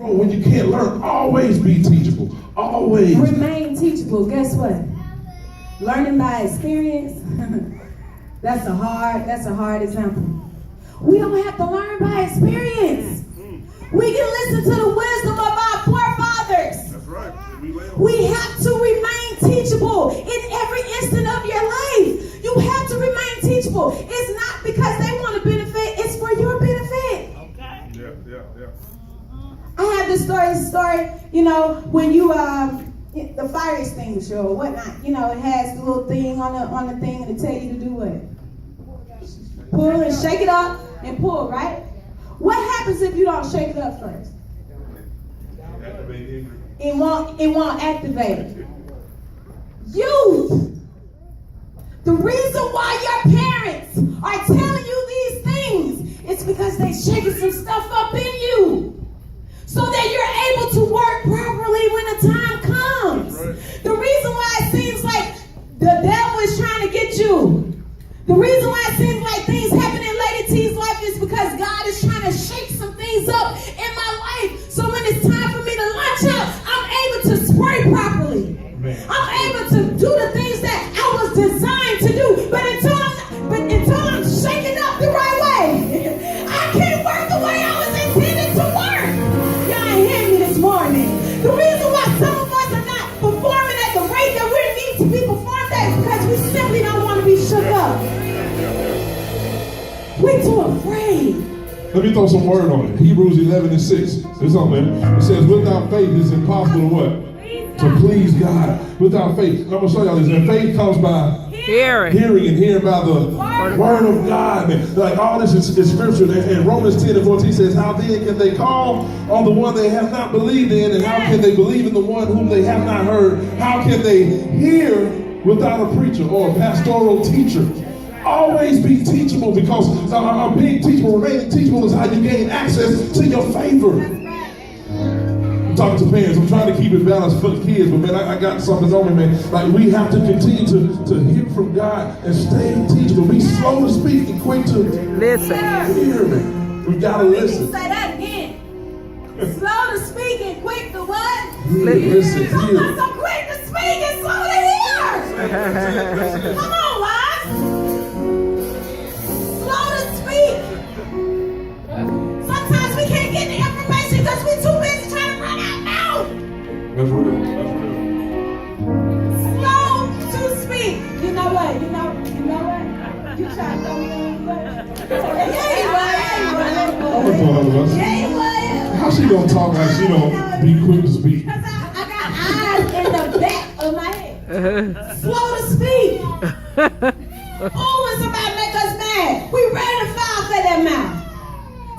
When you can't learn, always be teachable. Always. Remain teachable. Guess what? Learning by experience. That's a hard example. We don't have to learn by experience. We can listen to the wisdom of our forefathers. That's right. We have to remain teachable in every instant of your life. You have to remain teachable. It's not because they want to benefit, it's for your benefit. Okay. Yeah. I have this story, when you the fire extinguisher or whatnot, it has the little thing on the thing and it tell you to do what? Pull and shake it up and pull, right? What happens if you don't shake it up first? It won't activate. Youth, the reason why your parents are telling you these things is because they're shaking some stuff up in you so that you're able to work properly when the time comes. Right. The reason why it seems like the devil is trying to get you, the reason why it seems like things happen in Lady T's life is because God is trying to shake some things up in my life. So when it's time for me to launch out, I'm able to spray properly. I'm able to do the things that I was designed to do. But until I'm shaking up the right way, I can't work the way I was intended to work. Y'all ain't hearing me this morning. The reason why some of us are not performing at the rate that we need to be performed at is because we simply don't want to be shook up. We're too afraid. Let me throw some word on it. Hebrews 11:6. It's on there. It says, without faith it's impossible to what? To please God. Without faith. I'm going to show y'all this. And faith comes by hearing and hearing by the word of God. Man. Like all this is scripture. And Romans 10:14 says, how then can they call on the one they have not believed in? And how can they believe in the one whom they have not heard? How can they hear without a preacher or a pastoral teacher? Always be teachable, because being teachable, remaining teachable is how you gain access to your favor. I'm talking to parents. I'm trying to keep it balanced for the kids, but man, I got something on me, man. Like, we have to continue to hear from God and stay teachable. Be slow to speak and quick to listen. Hear me. We gotta listen. Say that again. Slow to speak and quick to what? Listen. Some of us are quick to speak and slow to hear. Come on, wives. Slow to speak. Sometimes we can't get the information because we're too busy trying to run our mouth. That's real. Slow to speak. You know what? You try to throw me on the How she gonna talk like she don't be quick to speak? Because I got eyes in the back of my head. Slow to speak. Oh, when somebody make us mad, we ready to file for their mouth.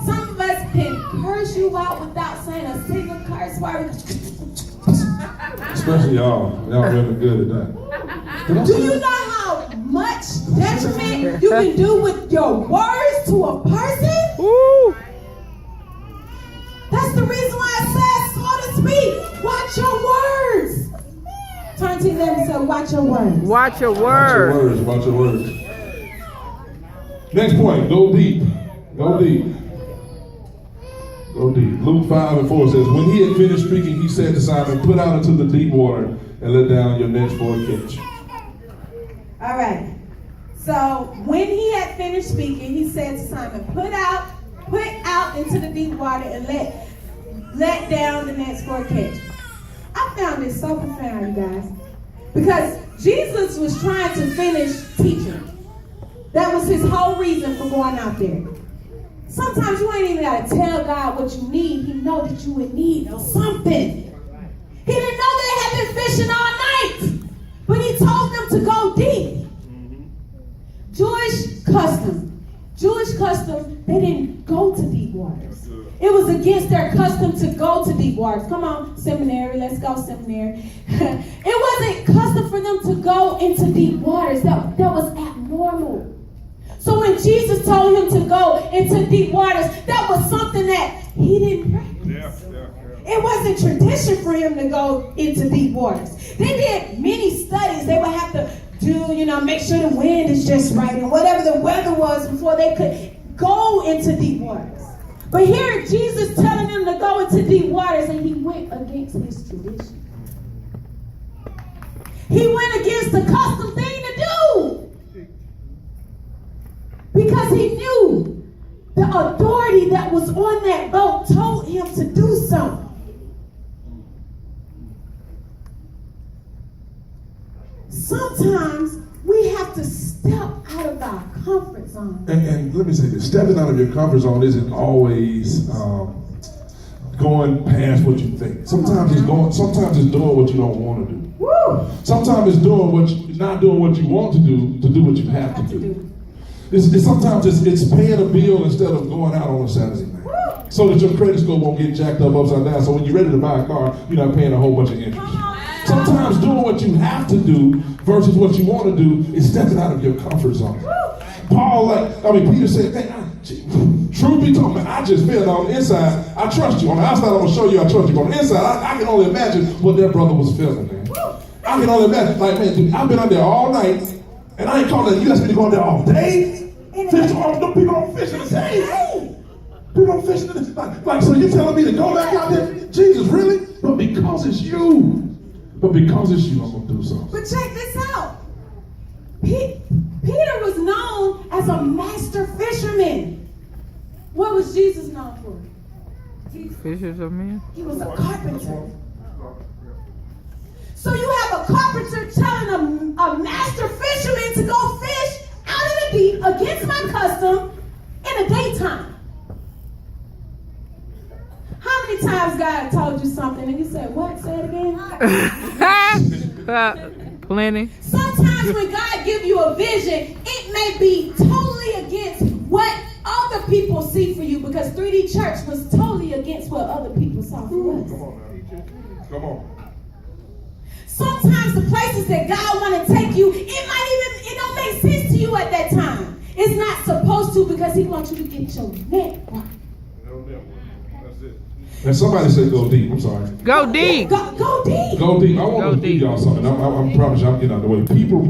Some of us can curse you out without saying a single curse word. Especially y'all. Y'all really good at that. Do you know how much detriment you can do with your words to a person? Ooh. That's the reason why I said slow to speak. Watch your words. Turn to them and say, watch your words. Watch your words. Watch your words. Next point, go deep. Go deep. Luke 5:4 says, when he had finished speaking, he said to Simon, put out into the deep water and let down your nets for a catch. All right. So when he had finished speaking, he said to Simon, put out into the deep water and let down the nets for a catch. I found this so profound, you guys, because Jesus was trying to finish teaching. That was his whole reason for going out there. Sometimes you ain't even got to tell God what you need. He knows that you would need something. He didn't know they had been fishing all night, but he told them to go deep. Jewish custom, they didn't go to deep waters. It was against their custom to go to deep waters. Come on, seminary, let's go seminary. It wasn't custom for them to go into deep waters. That was abnormal. So when Jesus told him to go into deep waters, that was something that he didn't practice. It wasn't tradition for him to go into deep waters. They did many studies. They would have to do, make sure the wind is just right and whatever the weather was before they could go into deep waters. But here Jesus telling him to go into deep waters, and he went against his tradition. He went against the custom thing to do. Because he knew the authority that was on that boat told him to do something. Sometimes we have to step out of our comfort zone. And let me say this, stepping out of your comfort zone isn't always going past what you think. Sometimes it's doing what you don't want to do. Woo! Sometimes it's not doing what you want to do what you have to do. Sometimes it's paying a bill instead of going out on a Saturday night. Woo! So that your credit score won't get jacked up upside down. So when you're ready to buy a car, you're not paying a whole bunch of interest. Sometimes doing what you have to do versus what you want to do is stepping out of your comfort zone. Peter said, man, truth be told, man, I just feel on the inside, I trust you. On the outside, I'm going to show you I trust you. But on the inside, I can only imagine what that brother was feeling, man. I can only imagine, like, man, dude, I've been out there all night, and I ain't calling you asked me to go out there all day? Fish, people don't fish in the day. People don't fish in the day. Like, so you're telling me to go back out there? Jesus, really? But because it's you. I'm going to do something. But check this out. Peter was known as a master fisherman. What was Jesus known for? Fishers of men. He was a carpenter. So you have a carpenter telling a master fisherman to go fish out in the deep against my custom in the daytime. How many times God told you something and you said, what? Say it again. Plenty. Sometimes when God gives you a vision, it may be totally against what other people see for you, because 3D Church was totally against what other people saw for us. Come on. Sometimes the places that God want to take you, it don't make sense to you at that time. It's not supposed to, because he wants you to get your neck right. And somebody said go deep. I'm sorry. Go deep. Go deep. Go deep. I want to give y'all something. I promise you I'm getting out of the way. People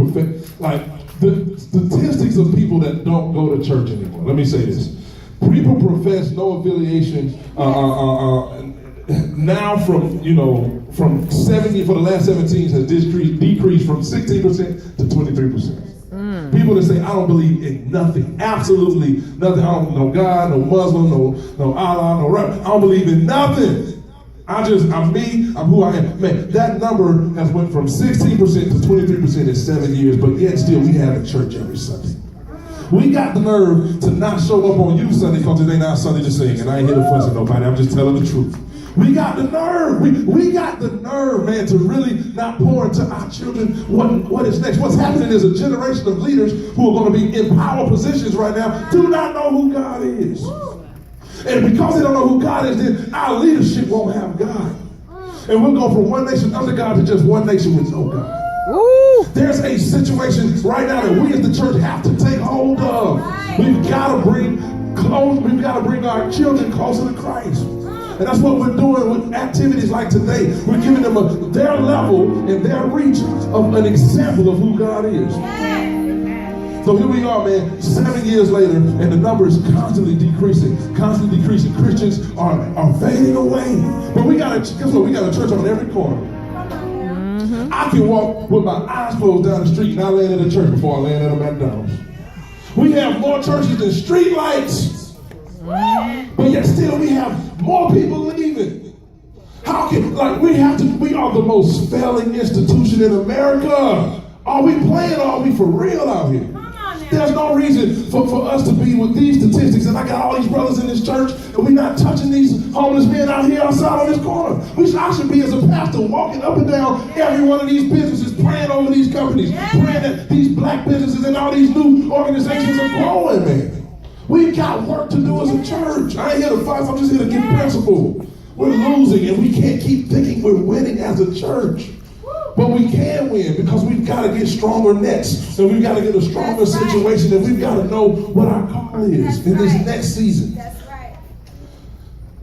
like the statistics of people that don't go to church anymore. Let me say this. People profess no affiliation now from 70 for the last 17 has decreased from 16% to 23%. People that say, I don't believe in nothing, absolutely nothing. I don't know God, no Muslim, no Allah, no Rabbi. I don't believe in nothing. I'm me, I'm who I am. Man, that number has went from 16% to 23% in 7 years, but yet still we have a church every Sunday. We got the nerve to not show up on you Sunday because it ain't our Sunday to sing, and I ain't here to fuss at nobody, I'm just telling the truth. We got the nerve. We got the nerve, man, to really not pour into our children what is next. What's happening is a generation of leaders who are going to be in power positions right now do not know who God is. And because they don't know who God is, then our leadership won't have God. And we'll go from one nation under God to just one nation with no God. Ooh. There's a situation right now that we as the church have to take hold of. We've got to bring our children closer to Christ. And that's what we're doing with activities like today. We're giving them their level and their reach of an example of who God is. So here we are, man, 7 years later, and the number is constantly decreasing. Christians are fading away. But guess what? We got a church on every corner. Mm-hmm. I can walk with my eyes closed down the street and I land at a church before I land at a McDonald's. We have more churches than street lights. But yet still we have more people leaving. We are the most failing institution in America. Are we playing or are we for real out here? There's no reason for us to be with these statistics, and I got all these brothers in this church, and we're not touching these homeless men out here outside on this corner. I should be, as a pastor, walking up and down every one of these businesses, praying over these companies, praying that these black businesses and all these new organizations are growing, man. We got work to do as a church. I ain't here to fight, I'm just here to get principle. We're losing, and we can't keep thinking we're winning as a church. But we can win because we've got to get stronger nets, and we've got to get a stronger situation, and we've got to know what our call is in this next season. That's right.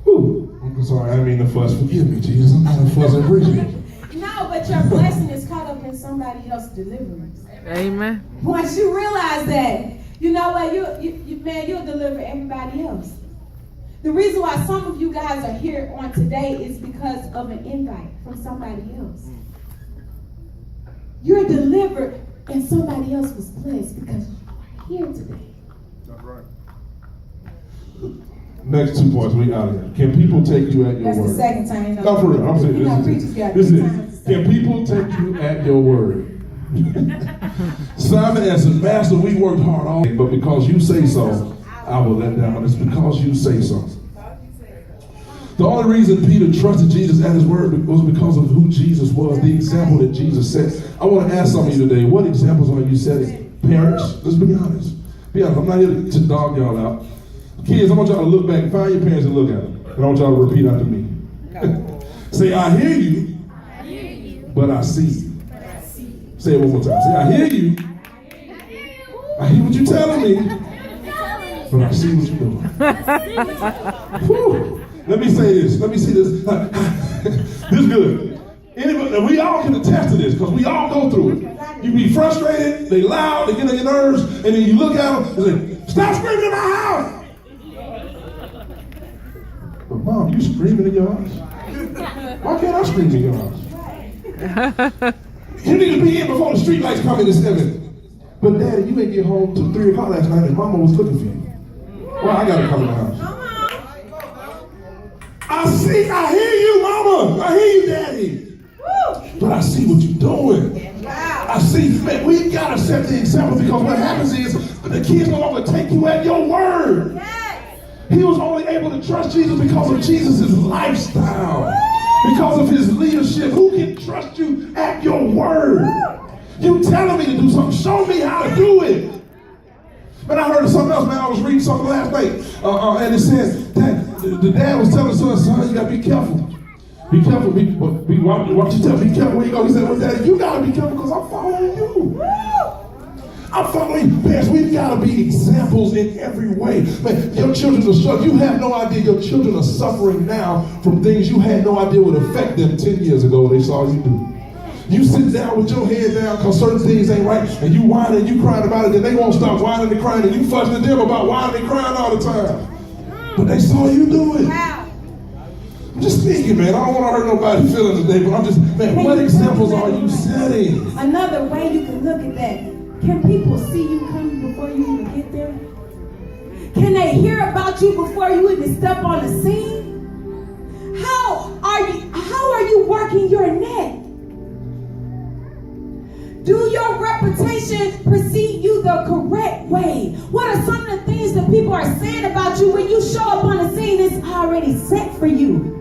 Whew. I'm sorry, I didn't mean to fuss. Forgive me, Jesus. I'm not a fussing preacher. No, but your blessing is caught up in somebody else's deliverance. Amen. Once you realize that, you know what, you'll deliver everybody else. The reason why some of you guys are here on today is because of an invite from somebody else. You're delivered and somebody else was blessed because you are here today. That's right. Next 2 points, we out of here. Can people take you at your That's word? the second time. No, for real. I'm saying this is it. Can people take you at your word? Simon answered, Master, we worked hard all day, but because you say so, I will let down. It's because you say so. The only reason Peter trusted Jesus at his word was because of who Jesus was, the example that Jesus set. I want to ask some of you today, what examples are you setting? Parents, let's be honest. Be honest, I'm not here to dog y'all out. Kids, I want y'all to look back, find your parents and look at them. And I want y'all to repeat after me. Say, I hear you, but I see you. Say it one more time. Say, I hear you. I hear what you're telling me, but I see what you're doing. Whew. Let me say this. Let me see this. This is good. Anybody, we all can attest to this because we all go through it. You be frustrated, they loud, they get on your nerves, and then you look at them and say, stop screaming in my house. But Mom, you screaming in your house? Why can't I scream in your house? You need to be in before the street lights come in at 7. But Daddy, you ain't get home till 3 o'clock last night and Mama was looking for you. Well, I gotta come in the house. I hear you, Mama. I hear you, Daddy. But I see what you're doing. I see, man, we gotta set the example because what happens is the kids no longer take you at your word. He was only able to trust Jesus because of Jesus' lifestyle, because of his leadership. Who can trust you at your word? You telling me to do something, show me how to do it. But I heard something else, man. I was reading something last night, and it says that the dad was telling son, you gotta be careful. Be careful. Watch you tell. Be careful where you go. He said, well, Daddy, you gotta be careful because I'm following you. I'm following you. Parents, we've gotta be examples in every way. Man, your children are struggling. You have no idea. Your children are suffering now from things you had no idea would affect them 10 years ago they saw you do. You sit down with your head down because certain things ain't right, and you whining and you crying about it, and they won't stop whining and crying, and you fussing at them about whining and crying all the time. But they saw you do it. I'm just thinking, man, I don't want to hurt nobody's feelings today, but I'm just, man, what examples are you setting? Another way you can look at that, can people see you coming before you even get there? Can they hear about you before you even step on the scene? How are you working your net? Do your reputation precede you the correct way? What are some of the things that people are saying about you when you show up on the scene? It's already set for you.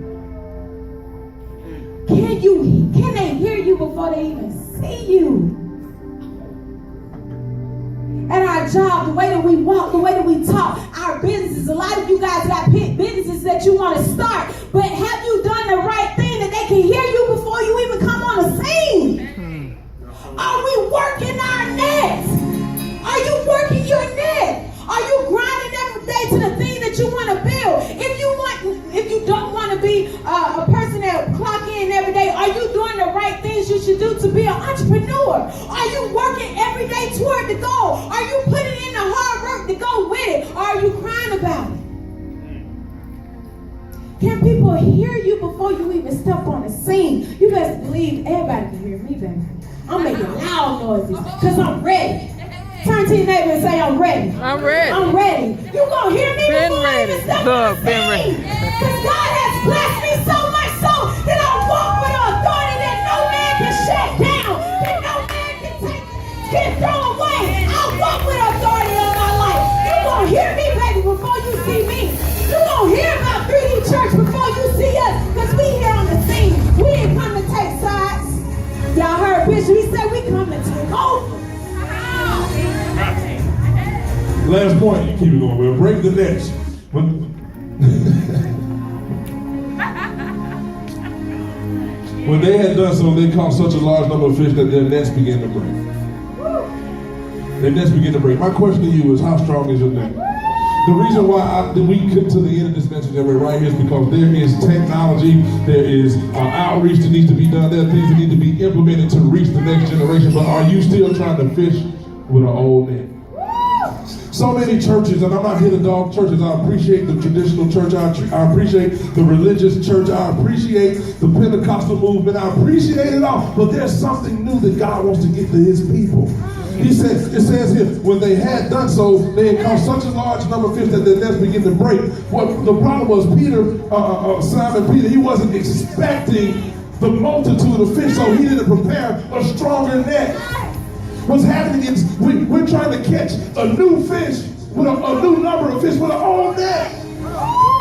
Can they hear you before they even see you? At our job, the way that we walk, the way that we talk, our businesses, a lot of you guys got businesses that you want to start, but have you done the right thing that they can hear you before you even come on the scene? Are we working our net? Are you working your net? Are you grinding every day to the thing that you want to build? If you don't want to be a person that clock in every day, are you doing the right things you should do to be an entrepreneur? Are you working every day toward the goal? Are you putting in the hard work to go with it? Or are you crying about it? Can people hear you before you even step on the scene? You best believe everybody can hear me, baby. I'm making loud noises because I'm ready. Turn to your neighbor and say, I'm ready. I'm ready. I'm ready. You gonna hear me before I even step on the Been scene? ready. Because God has blessed me so much so that I walk with an authority that no man can shut down, that no man can throw away. I walk with authority in my life. You gonna hear me, baby, before you see me. You gonna hear about 3D Church before you see us, because we here on the scene. We ain't come to take sides. Y'all heard Bishop, he said we come to take over. Last point, keep it going. We'll break the nets. When they had done so, they caught such a large number of fish that their nets began to break. Their nets began to break. My question to you is, how strong is your net? The reason why we get to the end of this message that we're right here is because there is technology, there is outreach that needs to be done, there are things that need to be implemented to reach the next generation, but are you still trying to fish with an old net? So many churches, and I'm not here to dog churches. I appreciate the traditional church. I appreciate the religious church. I appreciate the Pentecostal movement. I appreciate it all. But there's something new that God wants to get to his people. He says, it says here, when they had done so, they had caused such a large number of fish that their nets began to break. What the problem was, Simon Peter, he wasn't expecting the multitude of fish, so he didn't prepare a stronger net. What's happening is we're trying to catch a new fish with a new number of fish with an old net.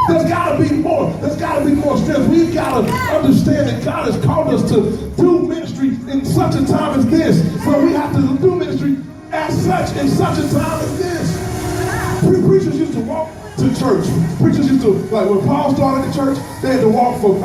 There's got to be more. There's got to be more strength. We've got to understand that God has called us to do ministry in such a time as this. So we have to do ministry as such in such a time as this. Preachers used to walk to church. Preachers used to, like when Paul started the church, they had to walk for